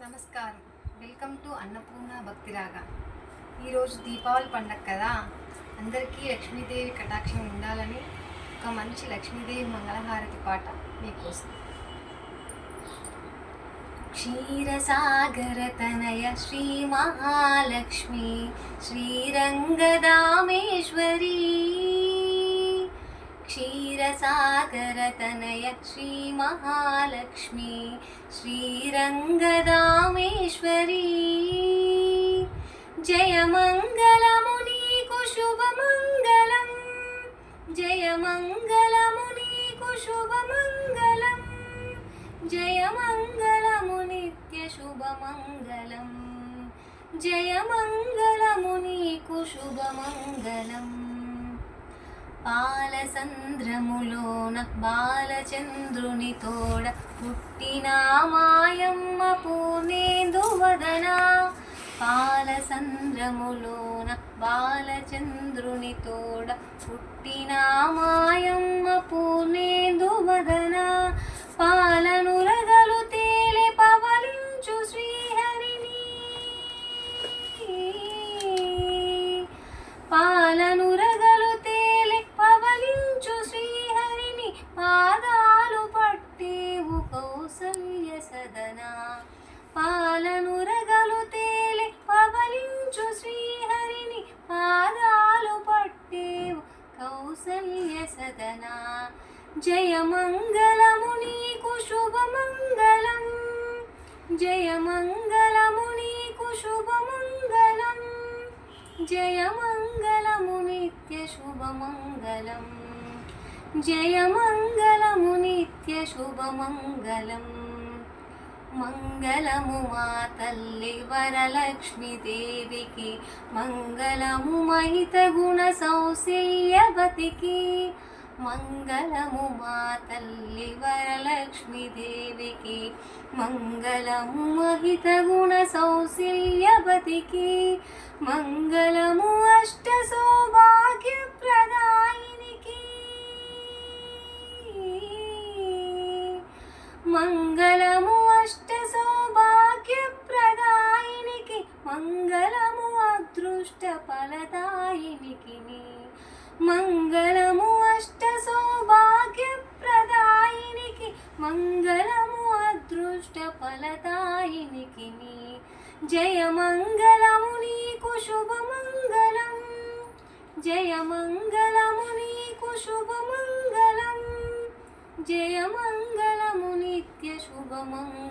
నమస్కారం. Welcome to Annapurna Bhaktiraga. ఈరోజు దీపావళి పండగ కదా, అందరికీ లక్ష్మీదేవి కటాక్షం ఉండాలని ఒక మంచి లక్ష్మీదేవి మంగళహారతి పాట మీకోసం. క్షీరసాగర తనయ శ్రీ మహాలక్ష్మి శ్రీరంగదామేశ్వరీ, క్షీరసాగర తనయ శ్రీ మహాలక్ష్మి శ్రీరంగదామేశ్వరీ, జయ మంగళము నీకు శుభమంగళం, జయ మంగళము నీకు శుభమంగళం, జయ మంగళము నిత్య శుభమంగళం, జయ మంగళము నీకు శుభమంగళం. పాలసంద్రములోన బాలచంద్రుని తోడ పుట్టిన మాయమ్మ పూర్ణేందువదన, పాలసంద్రములోన బాలచంద్రుని తోడ పుట్టిన మాయమ్మ పూర్ణేందువదన, పాలనురగలు తేలె పవలించు శ్రీహరిని, పాలనురగలు తేలె పవలించు శ్రీహరిని, పాదాలు పట్టేవు కౌసల్య సదన, పాలనురగలు తేలె పవలించు శ్రీహరిని, పాదాలు పట్టేవు కౌసల్య సదన, జయ మంగళము నీకు శుభమంగళం, జయ మంగళము నీకు శుభమంగళం, జయ మంగళము నిత్య శుభమంగళం, జయ మంగళము నిత్య శుభమంగళం. మంగళము మా తల్లి వరలక్ష్మీదేవికి, మంగళము మహిత గుణ సౌశల్యవతికి, మంగళము మా తల్లి వరలక్ష్మీదేవికి, మంగళము మహిత గుణ సౌశల్యవతికి, మంగళము అష్ట సౌభాగ్య ప్రదాయినికి, మంగళము అష్ట సౌభాగ్య ప్రదాయినికి, మంగళము అదృష్ట ఫలదాయినికి, మంగళము అష్ట సౌభాగ్య ప్రదాయినికి, మంగళము అదృష్ట ఫలదాయినికి, జయ మంగళము నీకు శుభమంగళం, జయ మంగళము నీకు శుభమంగళం, జయ మంగళము నిత్య శుభమంగళం.